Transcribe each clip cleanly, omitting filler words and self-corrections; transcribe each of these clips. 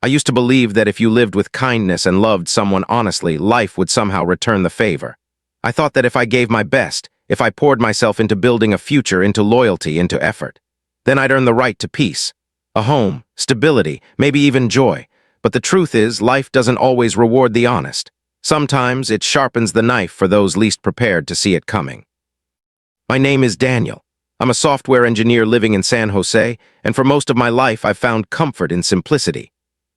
I used to believe that if you lived with kindness and loved someone honestly, life would somehow return the favor. I thought that if I gave my best, if I poured myself into building a future, into loyalty, into effort, then I'd earn the right to peace, a home, stability, maybe even joy. But the truth is, life doesn't always reward the honest. Sometimes it sharpens the knife for those least prepared to see it coming. My name is Daniel. I'm a software engineer living in San Jose, and for most of my life I've found comfort in simplicity.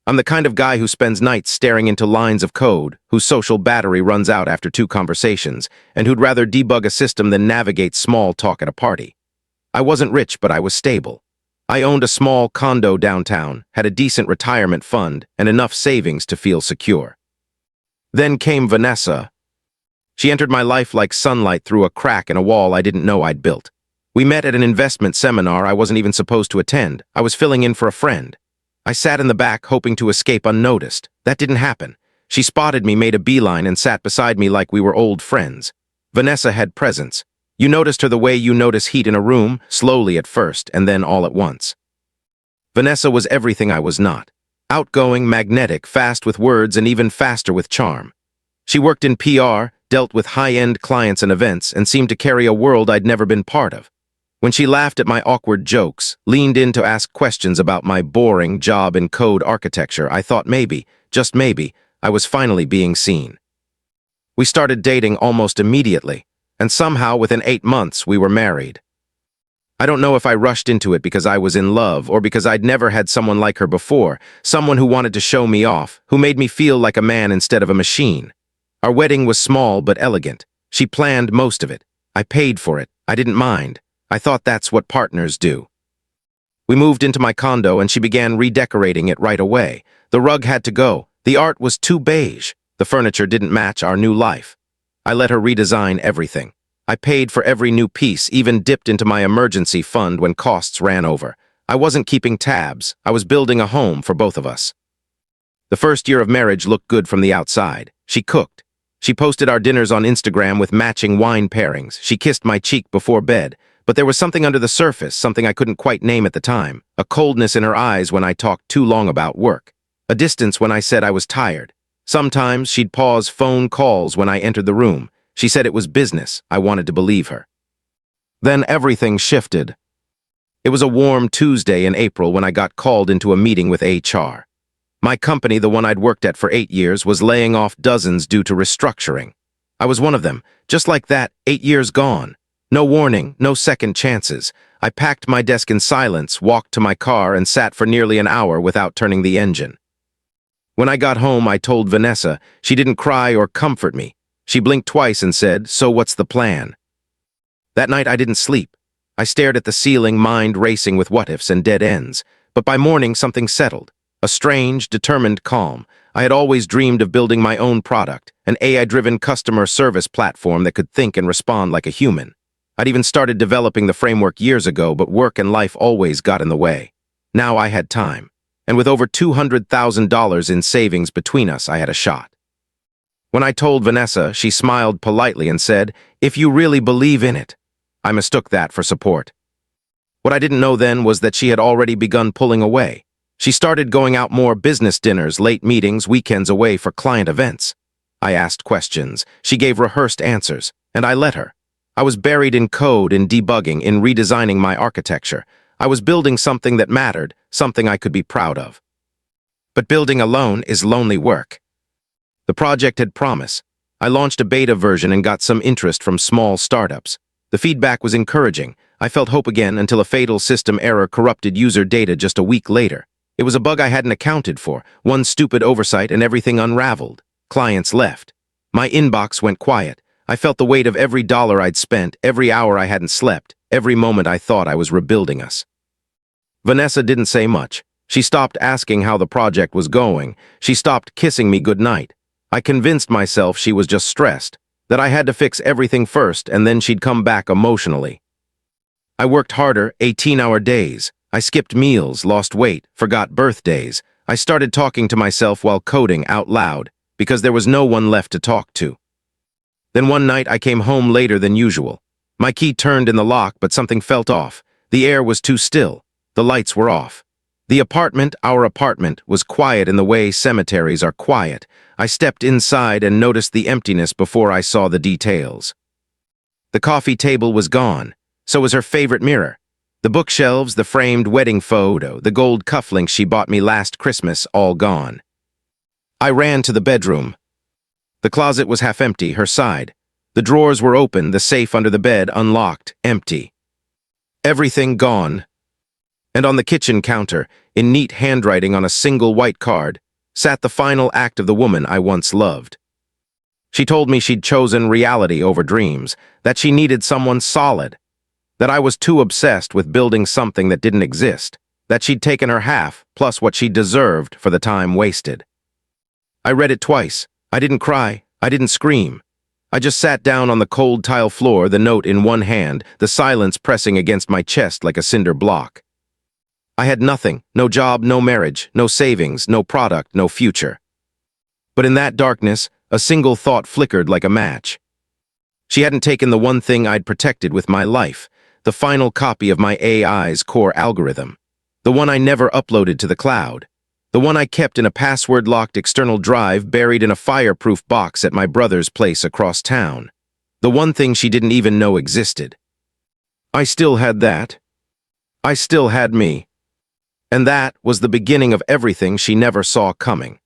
I'm the kind of guy who spends nights staring into lines of code, whose social battery runs out after 2 conversations, and who'd rather debug a system than navigate small talk at a party. I wasn't rich, but I was stable. I owned a small condo downtown, had a decent retirement fund, and enough savings to feel secure. Then came Vanessa. She entered my life like sunlight through a crack in a wall I didn't know I'd built. We met at an investment seminar I wasn't even supposed to attend. I was filling in for a friend. I sat in the back hoping to escape unnoticed. That didn't happen. She spotted me, made a beeline, and sat beside me like we were old friends. Vanessa had presence. You noticed her the way you notice heat in a room, slowly at first, and then all at once. Vanessa was everything I was not. Outgoing, magnetic, fast with words, and even faster with charm. She worked in PR, dealt with high-end clients and events, and seemed to carry a world I'd never been part of. When she laughed at my awkward jokes, leaned in to ask questions about my boring job in code architecture, I thought maybe, just maybe, I was finally being seen. We started dating almost immediately, and somehow within 8 months we were married. I don't know if I rushed into it because I was in love or because I'd never had someone like her before, someone who wanted to show me off, who made me feel like a man instead of a machine. Our wedding was small but elegant. She planned most of it. I paid for it. I didn't mind. I thought that's what partners do. We moved into my condo and she began redecorating it right away. The rug had to go. The art was too beige. The furniture didn't match our new life. I let her redesign everything. I paid for every new piece, even dipped into my emergency fund when costs ran over. I wasn't keeping tabs. I was building a home for both of us. The first year of marriage looked good from the outside. She cooked. She posted our dinners on Instagram with matching wine pairings. She kissed my cheek before bed. But there was something under the surface, something I couldn't quite name at the time. A coldness in her eyes when I talked too long about work. A distance when I said I was tired. Sometimes she'd pause phone calls when I entered the room. She said it was business. I wanted to believe her. Then everything shifted. It was a warm Tuesday in April when I got called into a meeting with HR. My company, the one I'd worked at for 8 years, was laying off dozens due to restructuring. I was one of them. Just like that, 8 years gone. No warning, no second chances. I packed my desk in silence, walked to my car, and sat for nearly an hour without turning the engine. When I got home, I told Vanessa. She didn't cry or comfort me. She blinked twice and said, "So what's the plan?" That night I didn't sleep. I stared at the ceiling, mind racing with what-ifs and dead ends. But by morning, something settled. A strange, determined calm. I had always dreamed of building my own product, an AI-driven customer service platform that could think and respond like a human. I'd even started developing the framework years ago, but work and life always got in the way. Now I had time. And with over $200,000 in savings between us, I had a shot. When I told Vanessa, she smiled politely and said, "If you really believe in it." I mistook that for support. What I didn't know then was that she had already begun pulling away. She started going out more, business dinners, late meetings, weekends away for client events. I asked questions. She gave rehearsed answers, and I let her. I was buried in code, in debugging, in redesigning my architecture. I was building something that mattered, something I could be proud of. But building alone is lonely work. The project had promise. I launched a beta version and got some interest from small startups. The feedback was encouraging. I felt hope again until a fatal system error corrupted user data just a week later. It was a bug I hadn't accounted for. One stupid oversight and everything unraveled. Clients left. My inbox went quiet. I felt the weight of every dollar I'd spent, every hour I hadn't slept, every moment I thought I was rebuilding us. Vanessa didn't say much. She stopped asking how the project was going. She stopped kissing me goodnight. I convinced myself she was just stressed, that I had to fix everything first and then she'd come back emotionally. I worked harder, 18-hour days. I skipped meals, lost weight, forgot birthdays. I started talking to myself while coding out loud, because there was no one left to talk to. Then one night I came home later than usual. My key turned in the lock, but something felt off. The air was too still. The lights were off. Our apartment, was quiet in the way cemeteries are quiet. I stepped inside and noticed the emptiness before I saw the details. The coffee table was gone. So was her favorite mirror. The bookshelves, the framed wedding photo, the gold cufflinks she bought me last Christmas, all gone. I ran to the bedroom. The closet was half empty, her side. The drawers were open, the safe under the bed unlocked, empty. Everything gone. And on the kitchen counter, in neat handwriting on a single white card, sat the final act of the woman I once loved. She told me she'd chosen reality over dreams, that she needed someone solid, that I was too obsessed with building something that didn't exist, that she'd taken her half, plus what she deserved for the time wasted. I read it twice. I didn't cry. I didn't scream. I just sat down on the cold tile floor, the note in one hand, the silence pressing against my chest like a cinder block. I had nothing, no job, no marriage, no savings, no product, no future. But in that darkness, a single thought flickered like a match. She hadn't taken the one thing I'd protected with my life, the final copy of my AI's core algorithm, the one I never uploaded to the cloud, the one I kept in a password-locked external drive buried in a fireproof box at my brother's place across town, the one thing she didn't even know existed. I still had that. I still had me. And that was the beginning of everything she never saw coming.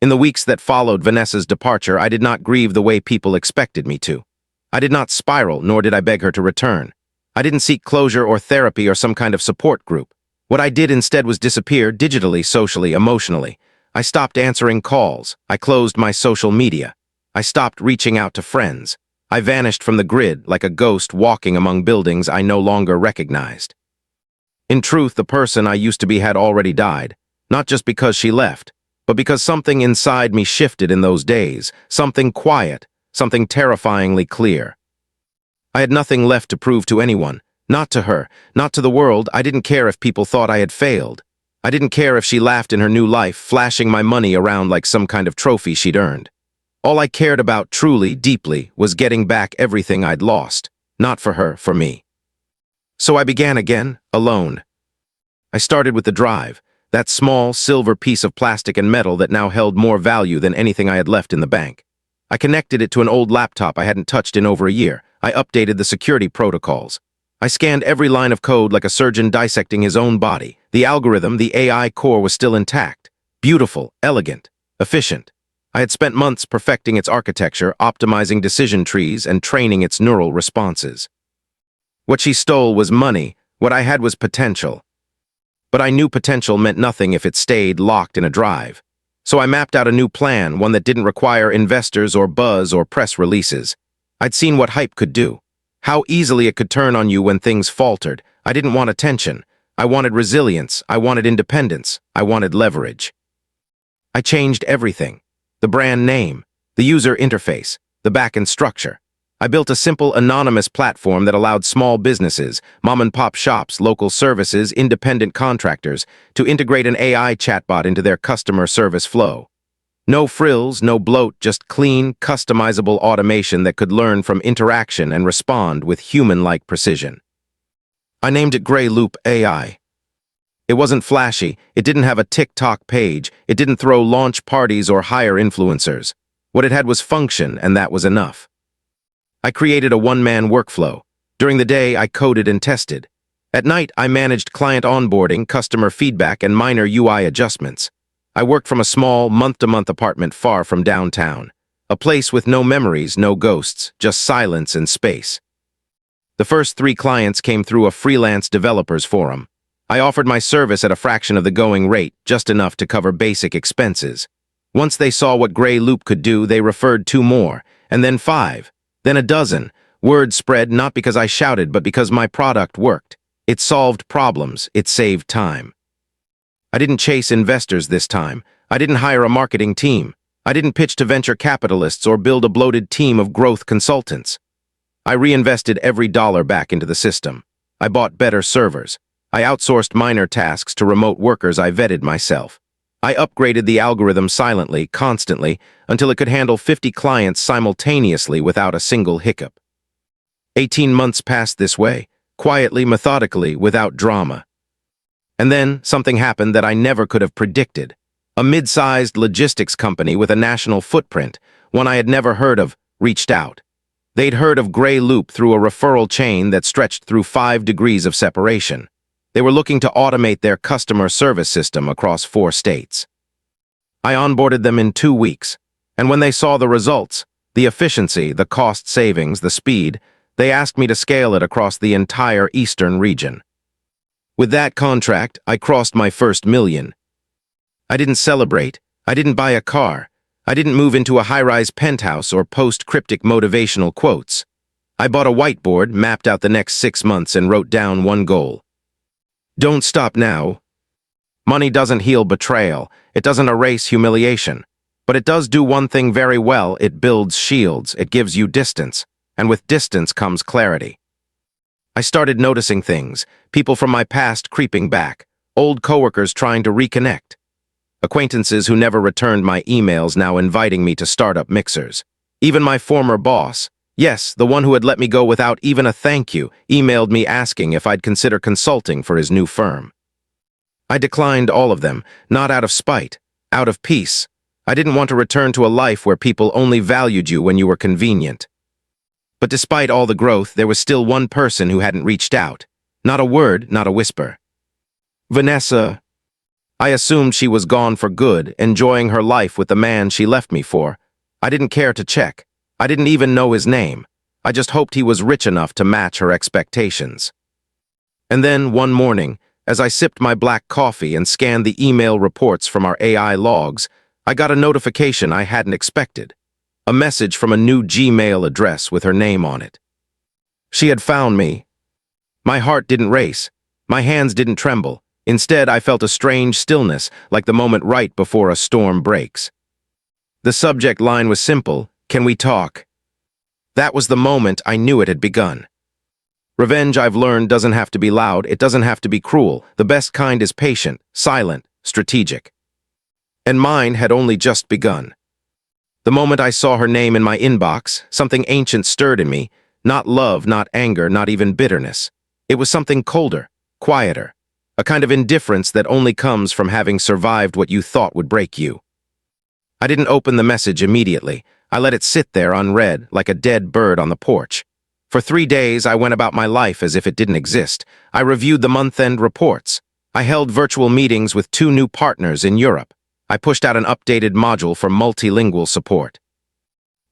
In the weeks that followed Vanessa's departure, I did not grieve the way people expected me to. I did not spiral, nor did I beg her to return. I didn't seek closure or therapy or some kind of support group. What I did instead was disappear digitally, socially, emotionally. I stopped answering calls. I closed my social media. I stopped reaching out to friends. I vanished from the grid like a ghost walking among buildings I no longer recognized. In truth, the person I used to be had already died, not just because she left, but because something inside me shifted in those days, something quiet, something terrifyingly clear. I had nothing left to prove to anyone, not to her, not to the world. I didn't care if people thought I had failed. I didn't care if she laughed in her new life, flashing my money around like some kind of trophy she'd earned. All I cared about truly, deeply, was getting back everything I'd lost, not for her, for me. So I began again, alone. I started with the drive, that small, silver piece of plastic and metal that now held more value than anything I had left in the bank. I connected it to an old laptop I hadn't touched in over a year. I updated the security protocols. I scanned every line of code like a surgeon dissecting his own body. The algorithm, the AI core, was still intact. Beautiful, elegant, efficient. I had spent months perfecting its architecture, optimizing decision trees, and training its neural responses. What she stole was money. What I had was potential. But I knew potential meant nothing if it stayed locked in a drive. So I mapped out a new plan, one that didn't require investors or buzz or press releases. I'd seen what hype could do, how easily it could turn on you when things faltered. I didn't want attention. I wanted resilience. I wanted independence. I wanted leverage. I changed everything. The brand name, the user interface, the back-end structure. I built a simple, anonymous platform that allowed small businesses, mom-and-pop shops, local services, independent contractors, to integrate an AI chatbot into their customer service flow. No frills, no bloat, just clean, customizable automation that could learn from interaction and respond with human-like precision. I named it Grey Loop AI. It wasn't flashy, it didn't have a TikTok page, it didn't throw launch parties or hire influencers. What it had was function, and that was enough. I created a one-man workflow. During the day, I coded and tested. At night, I managed client onboarding, customer feedback, and minor UI adjustments. I worked from a small, month-to-month apartment far from downtown. A place with no memories, no ghosts, just silence and space. The first 3 clients came through a freelance developers forum. I offered my service at a fraction of the going rate, just enough to cover basic expenses. Once they saw what Grey Loop could do, they referred 2 more, and then 5. Then a dozen. Word spread not because I shouted, but because my product worked. It solved problems. It saved time. I didn't chase investors this time. I didn't hire a marketing team. I didn't pitch to venture capitalists or build a bloated team of growth consultants. I reinvested every dollar back into the system. I bought better servers. I outsourced minor tasks to remote workers I vetted myself. I upgraded the algorithm silently, constantly, until it could handle 50 clients simultaneously without a single hiccup. 18 months passed this way, quietly, methodically, without drama. And then something happened that I never could have predicted. A mid-sized logistics company with a national footprint, one I had never heard of, reached out. They'd heard of Grey Loop through a referral chain that stretched through 5 degrees of separation. They were looking to automate their customer service system across 4 states. I onboarded them in 2 weeks, and when they saw the results, the efficiency, the cost savings, the speed, they asked me to scale it across the entire eastern region. With that contract, I crossed my first million. I didn't celebrate. I didn't buy a car. I didn't move into a high-rise penthouse or post cryptic motivational quotes. I bought a whiteboard, mapped out the next 6 months, and wrote down one goal. Don't stop now. Money doesn't heal betrayal. It doesn't erase humiliation. But it does do one thing very well. It builds shields. It gives you distance. And with distance comes clarity. I started noticing things, people from my past creeping back, old coworkers trying to reconnect, acquaintances who never returned my emails now inviting me to startup mixers. Even my former boss, yes, the one who had let me go without even a thank you, emailed me asking if I'd consider consulting for his new firm. I declined all of them, not out of spite, out of peace. I didn't want to return to a life where people only valued you when you were convenient. But despite all the growth, there was still one person who hadn't reached out. Not a word, not a whisper. Vanessa. I assumed she was gone for good, enjoying her life with the man she left me for. I didn't care to check. I didn't even know his name. I just hoped he was rich enough to match her expectations. And then, one morning, as I sipped my black coffee and scanned the email reports from our AI logs, I got a notification I hadn't expected. A message from a new Gmail address with her name on it. She had found me. My heart didn't race. My hands didn't tremble. Instead, I felt a strange stillness, like the moment right before a storm breaks. The subject line was simple: "Can we talk?" That was the moment I knew it had begun. Revenge, I've learned, doesn't have to be loud. It doesn't have to be cruel. The best kind is patient, silent, strategic. And mine had only just begun. The moment I saw her name in my inbox, something ancient stirred in me. Not love, not anger, not even bitterness. It was something colder, quieter, a kind of indifference that only comes from having survived what you thought would break you. I didn't open the message immediately. I let it sit there unread, like a dead bird on the porch. For 3 days, I went about my life as if it didn't exist. I reviewed the month-end reports. I held virtual meetings with 2 new partners in Europe. I pushed out an updated module for multilingual support.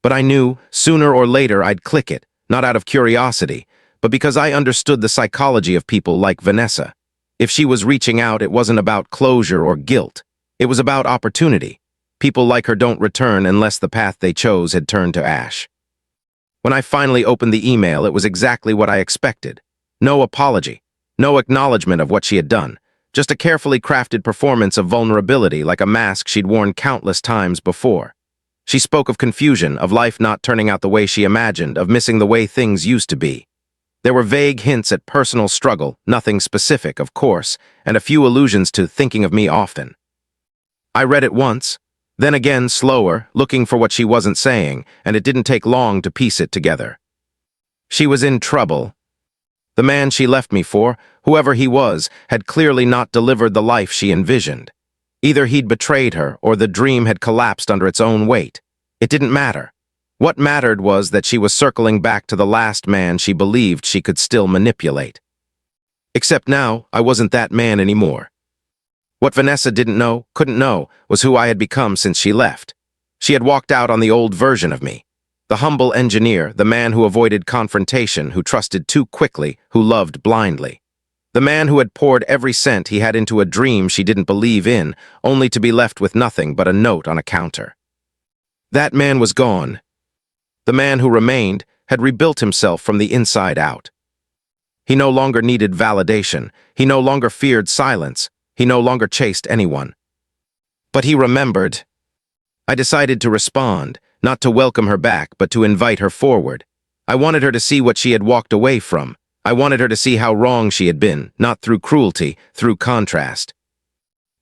But I knew, sooner or later, I'd click it, not out of curiosity, but because I understood the psychology of people like Vanessa. If she was reaching out, it wasn't about closure or guilt. It was about opportunity. People like her don't return unless the path they chose had turned to ash. When I finally opened the email, it was exactly what I expected. No apology, no acknowledgement of what she had done. Just a carefully crafted performance of vulnerability, like a mask she'd worn countless times before. She spoke of confusion, of life not turning out the way she imagined, of missing the way things used to be. There were vague hints at personal struggle, nothing specific, of course, and a few allusions to thinking of me often. I read it once, then again slower, looking for what she wasn't saying, and it didn't take long to piece it together. She was in trouble. The man she left me for, whoever he was, had clearly not delivered the life she envisioned. Either he'd betrayed her, or the dream had collapsed under its own weight. It didn't matter. What mattered was that she was circling back to the last man she believed she could still manipulate. Except now, I wasn't that man anymore. What Vanessa didn't know, couldn't know, was who I had become since she left. She had walked out on the old version of me. The humble engineer, the man who avoided confrontation, who trusted too quickly, who loved blindly. The man who had poured every cent he had into a dream she didn't believe in, only to be left with nothing but a note on a counter. That man was gone. The man who remained had rebuilt himself from the inside out. He no longer needed validation. He no longer feared silence. He no longer chased anyone. But he remembered. I decided to respond, not to welcome her back, but to invite her forward. I wanted her to see what she had walked away from. I wanted her to see how wrong she had been, not through cruelty, through contrast.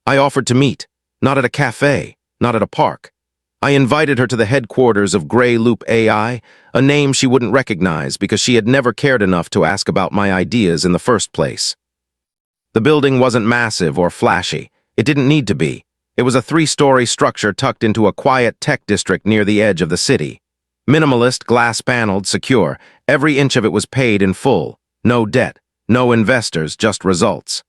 I offered to meet, not at a cafe, not at a park. I invited her to the headquarters of Grey Loop AI, a name she wouldn't recognize because she had never cared enough to ask about my ideas in the first place. The building wasn't massive or flashy. It didn't need to be. It was a 3-story structure tucked into a quiet tech district near the edge of the city. Minimalist, glass-paneled, secure. Every inch of it was paid in full. No debt, no investors, just results.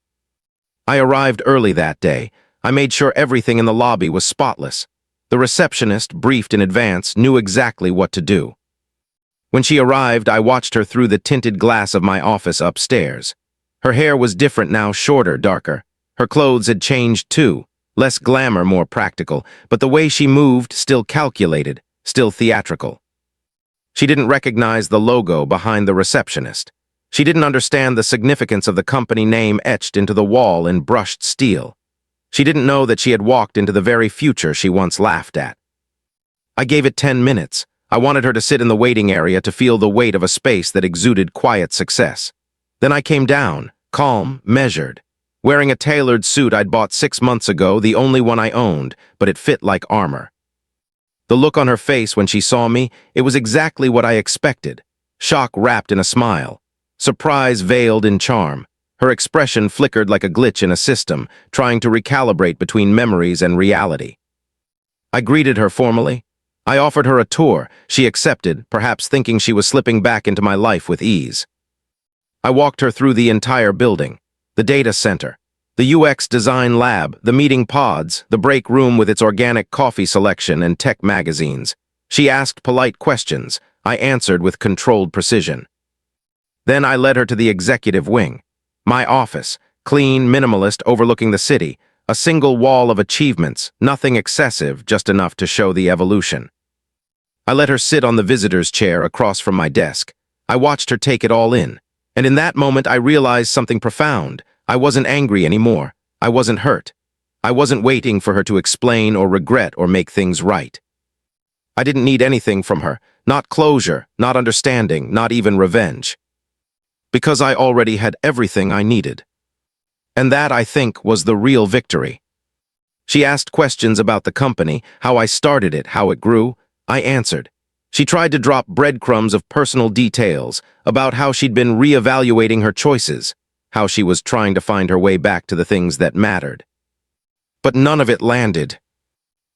I arrived early that day. I made sure everything in the lobby was spotless. The receptionist, briefed in advance, knew exactly what to do. When she arrived, I watched her through the tinted glass of my office upstairs. Her hair was different now, shorter, darker. Her clothes had changed too. Less glamour, more practical, but the way she moved, still calculated, still theatrical. She didn't recognize the logo behind the receptionist. She didn't understand the significance of the company name etched into the wall in brushed steel. She didn't know that she had walked into the very future she once laughed at. I gave it 10 minutes. I wanted her to sit in the waiting area to feel the weight of a space that exuded quiet success. Then I came down, calm, measured. Wearing a tailored suit I'd bought 6 months ago, the only one I owned, but it fit like armor. The look on her face when she saw me, it was exactly what I expected. Shock wrapped in a smile. Surprise veiled in charm. Her expression flickered like a glitch in a system, trying to recalibrate between memories and reality. I greeted her formally. I offered her a tour. She accepted, perhaps thinking she was slipping back into my life with ease. I walked her through the entire building. The data center, the UX design lab, the meeting pods, the break room with its organic coffee selection and tech magazines. She asked polite questions. I answered with controlled precision. Then I led her to the executive wing. My office, clean, minimalist, overlooking the city, a single wall of achievements, nothing excessive, just enough to show the evolution. I let her sit on the visitor's chair across from my desk. I watched her take it all in. And in that moment, I realized something profound. I wasn't angry anymore. I wasn't hurt. I wasn't waiting for her to explain or regret or make things right. I didn't need anything from her. Not closure, not understanding, not even revenge. Because I already had everything I needed. And that, I think, was the real victory. She asked questions about the company, how I started it, how it grew. I answered. She tried to drop breadcrumbs of personal details about how she'd been reevaluating her choices, how she was trying to find her way back to the things that mattered. But none of it landed,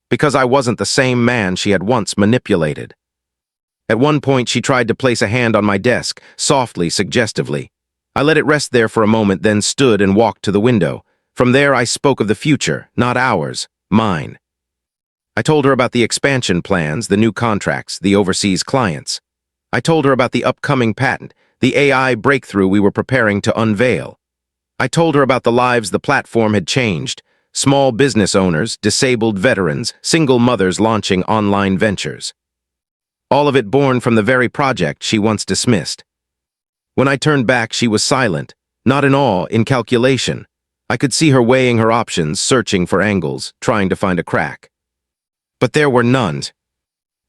because I wasn't the same man she had once manipulated. At one point, she tried to place a hand on my desk, softly, suggestively. I let it rest there for a moment, then stood and walked to the window. From there, I spoke of the future, not ours, mine. I told her about the expansion plans, the new contracts, the overseas clients. I told her about the upcoming patent, the AI breakthrough we were preparing to unveil. I told her about the lives the platform had changed, small business owners, disabled veterans, single mothers launching online ventures. All of it born from the very project she once dismissed. When I turned back, she was silent, not in awe, in calculation. I could see her weighing her options, searching for angles, trying to find a crack. But there were none.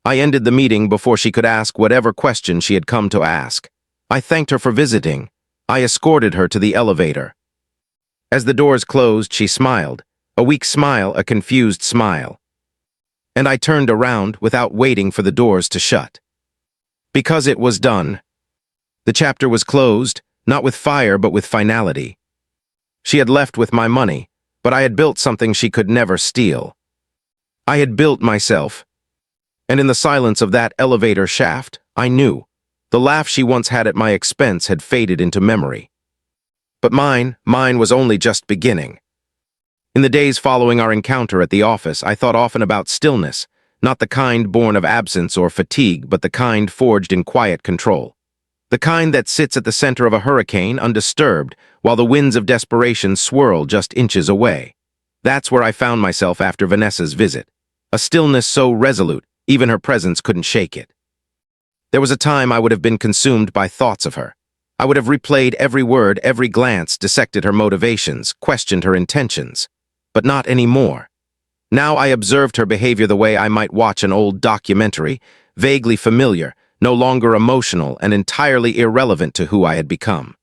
I ended the meeting before she could ask whatever question she had come to ask. I thanked her for visiting. I escorted her to the elevator. As the doors closed, she smiled. A weak smile, a confused smile. And I turned around without waiting for the doors to shut. Because it was done. The chapter was closed, not with fire but with finality. She had left with my money, but I had built something she could never steal. I had built myself. And in the silence of that elevator shaft, I knew. The laugh she once had at my expense had faded into memory. But mine was only just beginning. In the days following our encounter at the office, I thought often about stillness, not the kind born of absence or fatigue, but the kind forged in quiet control. The kind that sits at the center of a hurricane, undisturbed, while the winds of desperation swirl just inches away. That's where I found myself after Vanessa's visit. A stillness so resolute, even her presence couldn't shake it. There was a time I would have been consumed by thoughts of her. I would have replayed every word, every glance, dissected her motivations, questioned her intentions. But not anymore. Now I observed her behavior the way I might watch an old documentary, vaguely familiar, no longer emotional, and entirely irrelevant to who I had become.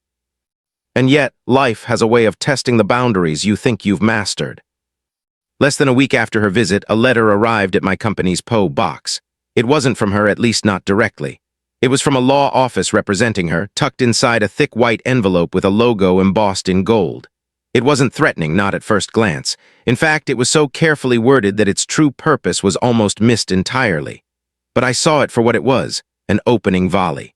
And yet, life has a way of testing the boundaries you think you've mastered. Less than a week after her visit, a letter arrived at my company's P.O. box. It wasn't from her, at least not directly. It was from a law office representing her, tucked inside a thick white envelope with a logo embossed in gold. It wasn't threatening, not at first glance. In fact, it was so carefully worded that its true purpose was almost missed entirely. But I saw it for what it was, an opening volley.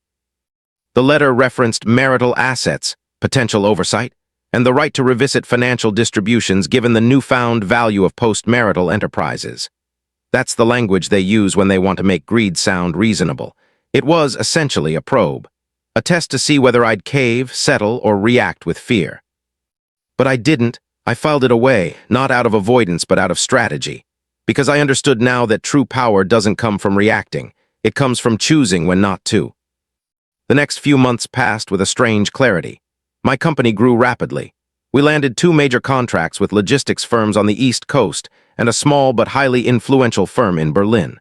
The letter referenced marital assets, potential oversight, and the right to revisit financial distributions given the newfound value of post-marital enterprises. That's the language they use when they want to make greed sound reasonable. It was essentially a probe, a test to see whether I'd cave, settle, or react with fear. But I didn't. I filed it away, not out of avoidance but out of strategy, because I understood now that true power doesn't come from reacting. It comes from choosing when not to. The next few months passed with a strange clarity. My company grew rapidly. We landed 2 major contracts with logistics firms on the East Coast and a small but highly influential firm in Berlin.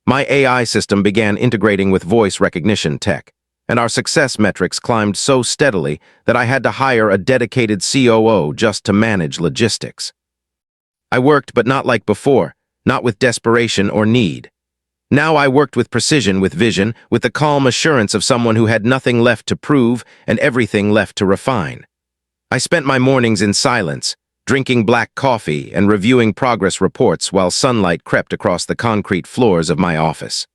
My AI system began integrating with voice recognition tech, and our success metrics climbed so steadily that I had to hire a dedicated COO just to manage logistics. I worked, but not like before, not with desperation or need. Now I worked with precision, with vision, with the calm assurance of someone who had nothing left to prove and everything left to refine. I spent my mornings in silence, drinking black coffee and reviewing progress reports while sunlight crept across the concrete floors of my office.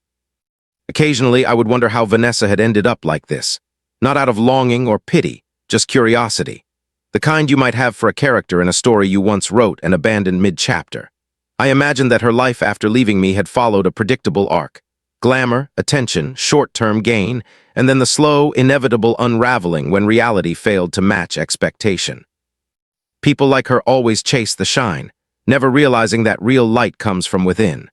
Occasionally, I would wonder how Vanessa had ended up like this, not out of longing or pity, just curiosity, the kind you might have for a character in a story you once wrote and abandoned mid-chapter. I imagined that her life after leaving me had followed a predictable arc: glamour, attention, short-term gain, and then the slow, inevitable unraveling when reality failed to match expectation. People like her always chase the shine, never realizing that real light comes from within.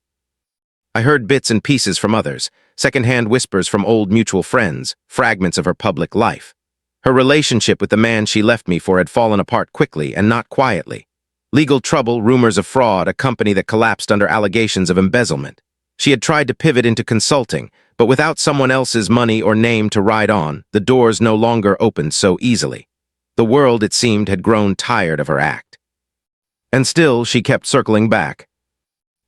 I heard bits and pieces from others, second-hand whispers from old mutual friends, fragments of her public life. Her relationship with the man she left me for had fallen apart quickly and not quietly. Legal trouble, rumors of fraud, a company that collapsed under allegations of embezzlement. She had tried to pivot into consulting, but without someone else's money or name to ride on, the doors no longer opened so easily. The world, it seemed, had grown tired of her act. And still, she kept circling back.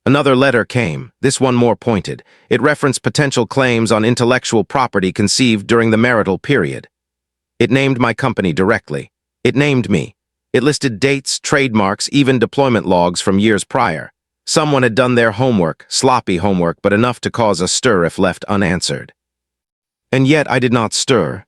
Another letter came, this one more pointed. It referenced potential claims on intellectual property conceived during the marital period. It named my company directly. It named me. It listed dates, trademarks, even deployment logs from years prior. Someone had done their homework, sloppy homework, but enough to cause a stir if left unanswered. And yet I did not stir.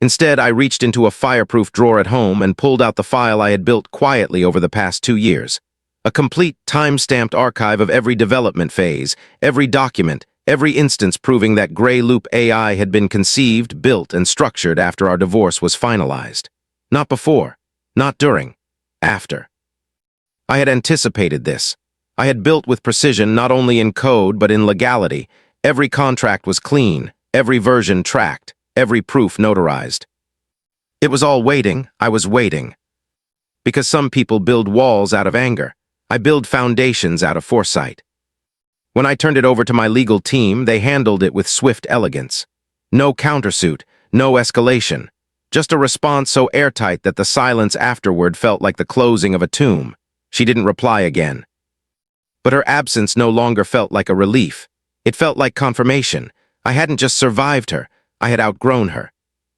Instead, I reached into a fireproof drawer at home and pulled out the file I had built quietly over the past 2 years. A complete, time-stamped archive of every development phase, every document, every instance proving that Grey Loop AI had been conceived, built, and structured after our divorce was finalized. Not before. Not during. After. I had anticipated this. I had built with precision not only in code but in legality. Every contract was clean, every version tracked, every proof notarized. It was all waiting. I was waiting. Because some people build walls out of anger. I build foundations out of foresight. When I turned it over to my legal team, they handled it with swift elegance. No countersuit, no escalation. Just a response so airtight that the silence afterward felt like the closing of a tomb. She didn't reply again. But her absence no longer felt like a relief. It felt like confirmation. I hadn't just survived her, I had outgrown her.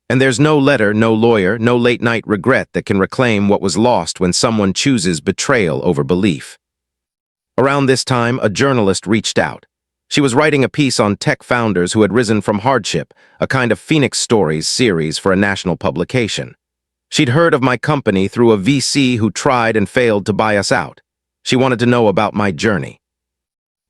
And there's no letter, no lawyer, no late-night regret that can reclaim what was lost when someone chooses betrayal over belief. Around this time, a journalist reached out. She was writing a piece on tech founders who had risen from hardship, a kind of Phoenix Stories series for a national publication. She'd heard of my company through a VC who tried and failed to buy us out. She wanted to know about my journey.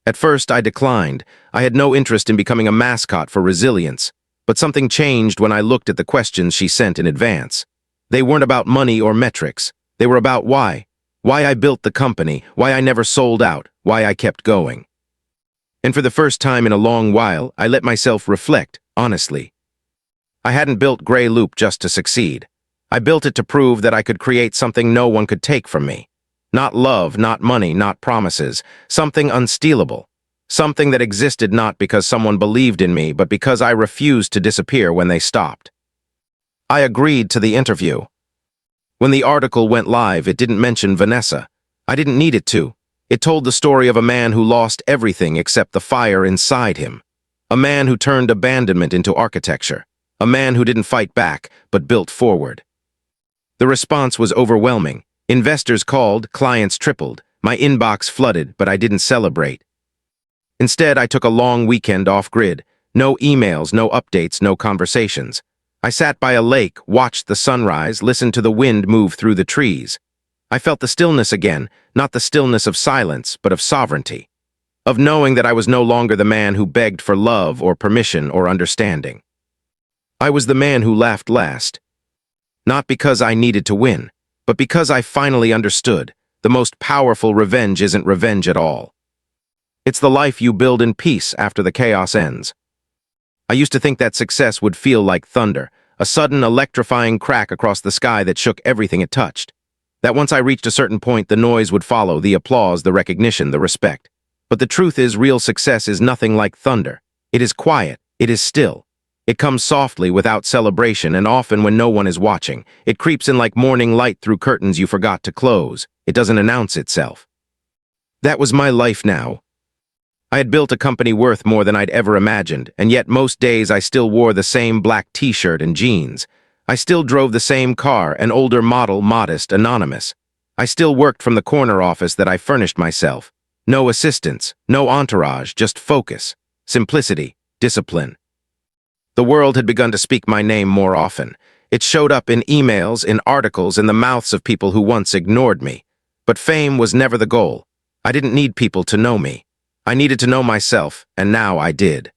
At first, I declined. I had no interest in becoming a mascot for resilience, but something changed when I looked at the questions she sent in advance. They weren't about money or metrics. They were about why. Why I built the company, why I never sold out, why I kept going. And for the first time in a long while, I let myself reflect, honestly. I hadn't built Grey Loop just to succeed. I built it to prove that I could create something no one could take from me. Not love, not money, not promises. Something unstealable. Something that existed not because someone believed in me, but because I refused to disappear when they stopped. I agreed to the interview. When the article went live, it didn't mention Vanessa. I didn't need it to. It told the story of a man who lost everything except the fire inside him. A man who turned abandonment into architecture. A man who didn't fight back, but built forward. The response was overwhelming. Investors called, clients tripled. My inbox flooded, but I didn't celebrate. Instead, I took a long weekend off-grid. No emails, no updates, no conversations. I sat by a lake, watched the sunrise, listened to the wind move through the trees. I felt the stillness again, not the stillness of silence, but of sovereignty. Of knowing that I was no longer the man who begged for love or permission or understanding. I was the man who laughed last. Not because I needed to win, but because I finally understood. The most powerful revenge isn't revenge at all. It's the life you build in peace after the chaos ends. I used to think that success would feel like thunder, a sudden electrifying crack across the sky that shook everything it touched. That once I reached a certain point, the noise would follow, the applause, the recognition, the respect. But the truth is, real success is nothing like thunder. It is quiet, it is still. It comes softly, without celebration, and often when no one is watching. It creeps in like morning light through curtains you forgot to close. It doesn't announce itself. That was my life now. I had built a company worth more than I'd ever imagined, and yet most days I still wore the same black t-shirt and jeans. I still drove the same car, an older model, modest, anonymous. I still worked from the corner office that I furnished myself. No assistants, no entourage, just focus, simplicity, discipline. The world had begun to speak my name more often. It showed up in emails, in articles, in the mouths of people who once ignored me. But fame was never the goal. I didn't need people to know me. I needed to know myself, and now I did.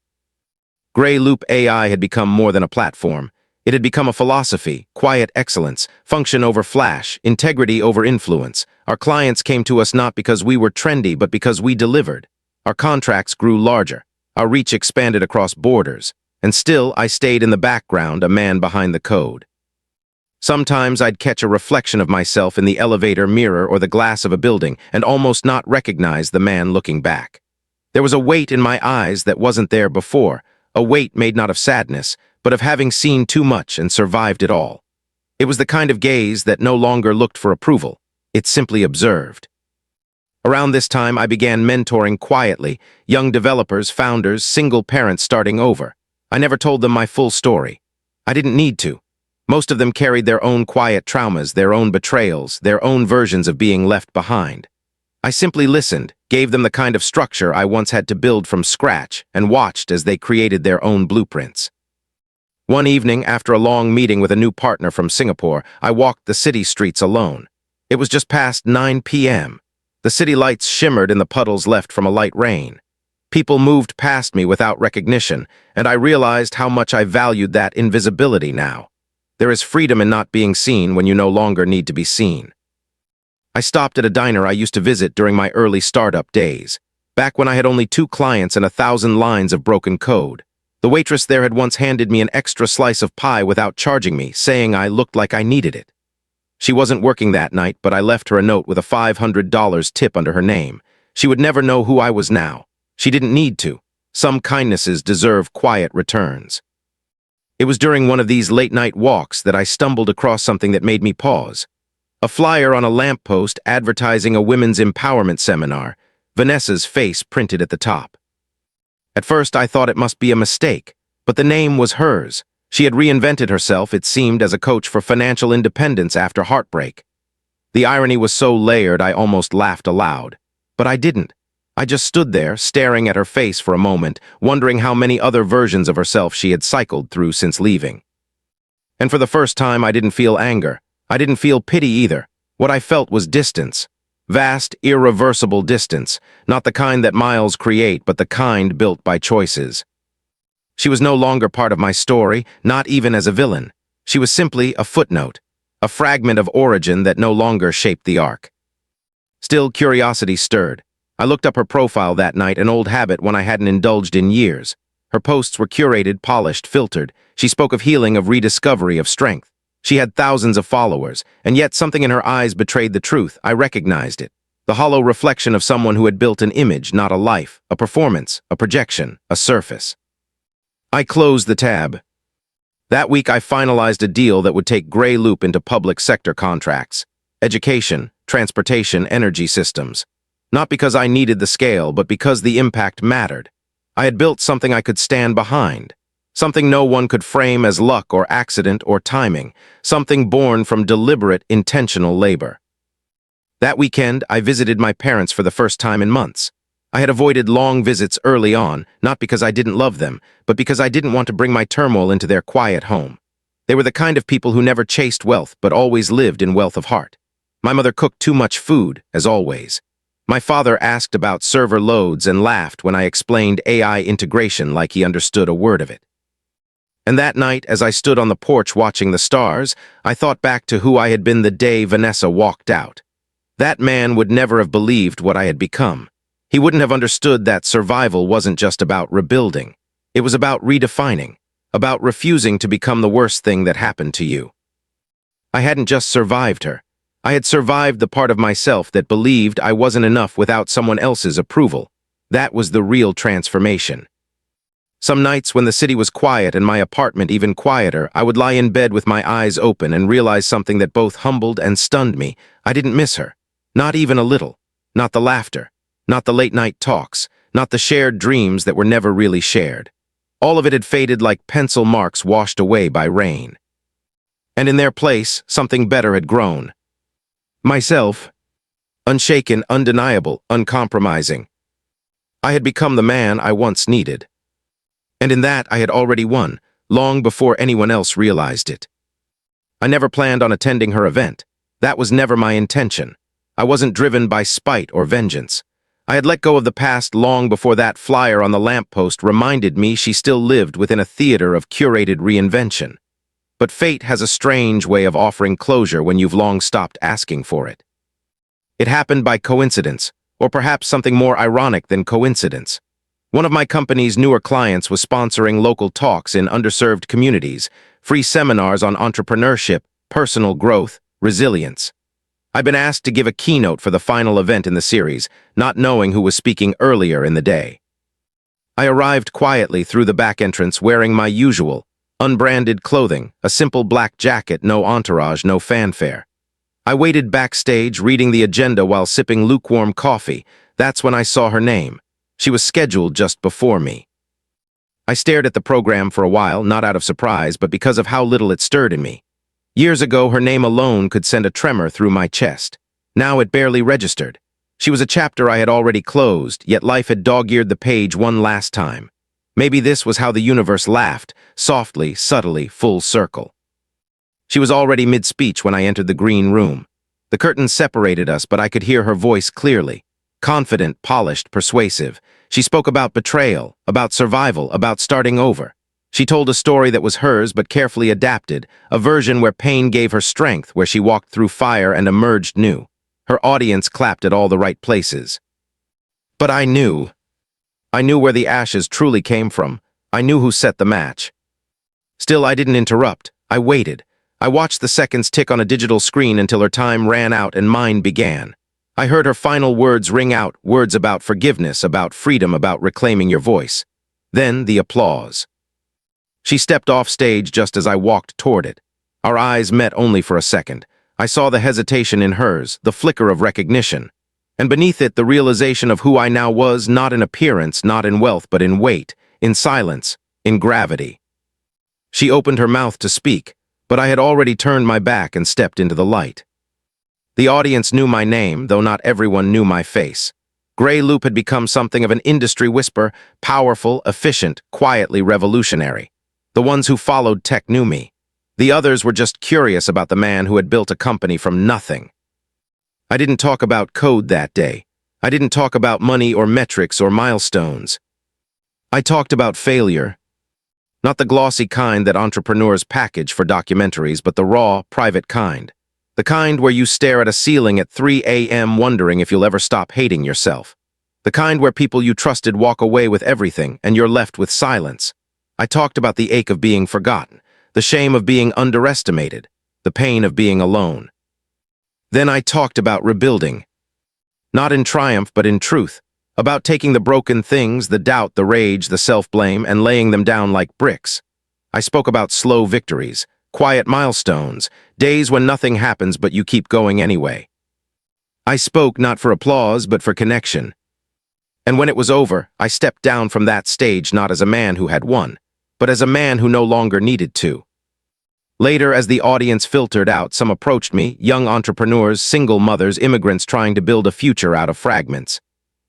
Grey Loop AI had become more than a platform. It had become a philosophy, quiet excellence, function over flash, integrity over influence. Our clients came to us not because we were trendy, but because we delivered. Our contracts grew larger. Our reach expanded across borders. And still, I stayed in the background, a man behind the code. Sometimes I'd catch a reflection of myself in the elevator mirror or the glass of a building and almost not recognize the man looking back. There was a weight in my eyes that wasn't there before, a weight made not of sadness, but of having seen too much and survived it all. It was the kind of gaze that no longer looked for approval. It simply observed. Around this time, I began mentoring quietly, young developers, founders, single parents starting over. I never told them my full story. I didn't need to. Most of them carried their own quiet traumas, their own betrayals, their own versions of being left behind. I simply listened, gave them the kind of structure I once had to build from scratch, and watched as they created their own blueprints. One evening, after a long meeting with a new partner from Singapore, I walked the city streets alone. It was just past 9 p.m. The city lights shimmered in the puddles left from a light rain. People moved past me without recognition, and I realized how much I valued that invisibility now. There is freedom in not being seen when you no longer need to be seen. I stopped at a diner I used to visit during my early startup days, back when I had only 2 clients and 1,000 lines of broken code. The waitress there had once handed me an extra slice of pie without charging me, saying I looked like I needed it. She wasn't working that night, but I left her a note with a $500 tip under her name. She would never know who I was now. She didn't need to. Some kindnesses deserve quiet returns. It was during one of these late-night walks that I stumbled across something that made me pause. A flyer on a lamppost advertising a women's empowerment seminar, Vanessa's face printed at the top. At first, I thought it must be a mistake, but the name was hers. She had reinvented herself, it seemed, as a coach for financial independence after heartbreak. The irony was so layered I almost laughed aloud. But I didn't. I just stood there, staring at her face for a moment, wondering how many other versions of herself she had cycled through since leaving. And for the first time, I didn't feel anger. I didn't feel pity either. What I felt was distance. Vast, irreversible distance. Not the kind that miles create, but the kind built by choices. She was no longer part of my story, not even as a villain. She was simply a footnote, a fragment of origin that no longer shaped the arc. Still, curiosity stirred. I looked up her profile that night, an old habit one I hadn't indulged in years. Her posts were curated, polished, filtered. She spoke of healing, of rediscovery, of strength. She had thousands of followers, and yet something in her eyes betrayed the truth. I recognized it. The hollow reflection of someone who had built an image, not a life, a performance, a projection, a surface. I closed the tab. That week I finalized a deal that would take Grey Loop into public sector contracts. Education, transportation, energy systems. Not because I needed the scale, but because the impact mattered. I had built something I could stand behind. Something no one could frame as luck or accident or timing, something born from deliberate, intentional labor. That weekend, I visited my parents for the first time in months. I had avoided long visits early on, not because I didn't love them, but because I didn't want to bring my turmoil into their quiet home. They were the kind of people who never chased wealth, but always lived in wealth of heart. My mother cooked too much food, as always. My father asked about server loads and laughed when I explained AI integration like he understood a word of it. And that night, as I stood on the porch watching the stars, I thought back to who I had been the day Vanessa walked out. That man would never have believed what I had become. He wouldn't have understood that survival wasn't just about rebuilding. It was about redefining, about refusing to become the worst thing that happened to you. I hadn't just survived her. I had survived the part of myself that believed I wasn't enough without someone else's approval. That was the real transformation. Some nights when the city was quiet and my apartment even quieter, I would lie in bed with my eyes open and realize something that both humbled and stunned me. I didn't miss her. Not even a little. Not the laughter. Not the late-night talks. Not the shared dreams that were never really shared. All of it had faded like pencil marks washed away by rain. And in their place, something better had grown. Myself. Unshaken, undeniable, uncompromising. I had become the man I once needed. And in that, I had already won, long before anyone else realized it. I never planned on attending her event. That was never my intention. I wasn't driven by spite or vengeance. I had let go of the past long before that flyer on the lamppost reminded me she still lived within a theater of curated reinvention. But fate has a strange way of offering closure when you've long stopped asking for it. It happened by coincidence, or perhaps something more ironic than coincidence. One of my company's newer clients was sponsoring local talks in underserved communities, free seminars on entrepreneurship, personal growth, resilience. I've been asked to give a keynote for the final event in the series, not knowing who was speaking earlier in the day. I arrived quietly through the back entrance wearing my usual, unbranded clothing, a simple black jacket, no entourage, no fanfare. I waited backstage reading the agenda while sipping lukewarm coffee. That's when I saw her name. She was scheduled just before me. I stared at the program for a while, not out of surprise, but because of how little it stirred in me. Years ago, her name alone could send a tremor through my chest. Now it barely registered. She was a chapter I had already closed, yet life had dog-eared the page one last time. Maybe this was how the universe laughed, softly, subtly, full circle. She was already mid-speech when I entered the green room. The curtains separated us, but I could hear her voice clearly. Confident, polished, persuasive. She spoke about betrayal, about survival, about starting over. She told a story that was hers but carefully adapted, a version where pain gave her strength, where she walked through fire and emerged new. Her audience clapped at all the right places. But I knew. I knew where the ashes truly came from. I knew who set the match. Still, I didn't interrupt. I waited. I watched the seconds tick on a digital screen until her time ran out and mine began. I heard her final words ring out, words about forgiveness, about freedom, about reclaiming your voice. Then the applause. She stepped off stage just as I walked toward it. Our eyes met only for a second. I saw the hesitation in hers, the flicker of recognition. And beneath it, the realization of who I now was, not in appearance, not in wealth, but in weight, in silence, in gravity. She opened her mouth to speak, but I had already turned my back and stepped into the light. The audience knew my name, though not everyone knew my face. Grey Loop had become something of an industry whisper, powerful, efficient, quietly revolutionary. The ones who followed tech knew me. The others were just curious about the man who had built a company from nothing. I didn't talk about code that day. I didn't talk about money or metrics or milestones. I talked about failure. Not the glossy kind that entrepreneurs package for documentaries, but the raw, private kind. The kind where you stare at a ceiling at 3 a.m. wondering if you'll ever stop hating yourself. The kind where people you trusted walk away with everything and you're left with silence. I talked about the ache of being forgotten, the shame of being underestimated, the pain of being alone. Then I talked about rebuilding. Not in triumph, but in truth. About taking the broken things, the doubt, the rage, the self-blame, and laying them down like bricks. I spoke about slow victories, quiet milestones, days when nothing happens but you keep going anyway. I spoke not for applause, but for connection. And when it was over, I stepped down from that stage not as a man who had won, but as a man who no longer needed to. Later, as the audience filtered out, some approached me, young entrepreneurs, single mothers, immigrants trying to build a future out of fragments.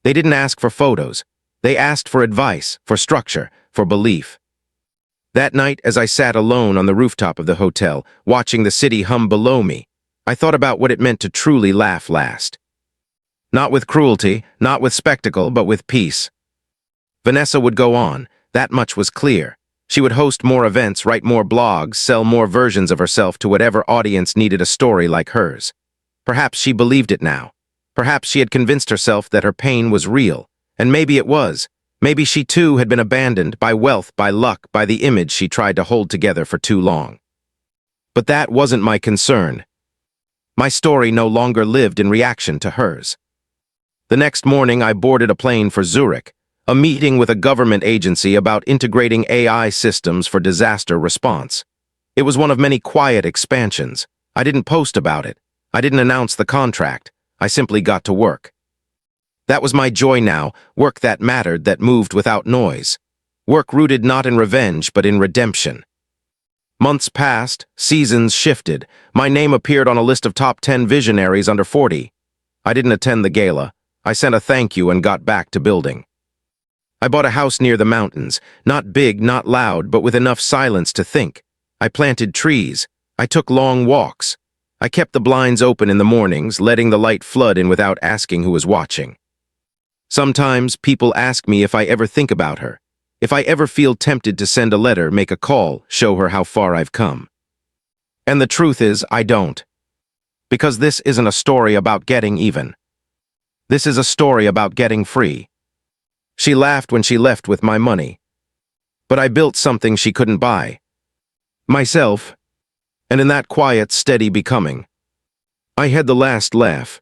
They didn't ask for photos. They asked for advice, for structure, for belief. That night, as I sat alone on the rooftop of the hotel, watching the city hum below me, I thought about what it meant to truly laugh last. Not with cruelty, not with spectacle, but with peace. Vanessa would go on, that much was clear. She would host more events, write more blogs, sell more versions of herself to whatever audience needed a story like hers. Perhaps she believed it now. Perhaps she had convinced herself that her pain was real, and maybe it was. Maybe she too had been abandoned by wealth, by luck, by the image she tried to hold together for too long. But that wasn't my concern. My story no longer lived in reaction to hers. The next morning, I boarded a plane for Zurich, a meeting with a government agency about integrating AI systems for disaster response. It was one of many quiet expansions. I didn't post about it. I didn't announce the contract. I simply got to work. That was my joy now, work that mattered, that moved without noise. Work rooted not in revenge, but in redemption. Months passed, seasons shifted. My name appeared on a list of top 10 visionaries under 40. I didn't attend the gala. I sent a thank you and got back to building. I bought a house near the mountains, not big, not loud, but with enough silence to think. I planted trees. I took long walks. I kept the blinds open in the mornings, letting the light flood in without asking who was watching. Sometimes people ask me if I ever think about her, if I ever feel tempted to send a letter, make a call, show her how far I've come. And the truth is, I don't. Because this isn't a story about getting even. This is a story about getting free. She laughed when she left with my money. But I built something she couldn't buy. Myself. And in that quiet, steady becoming, I had the last laugh.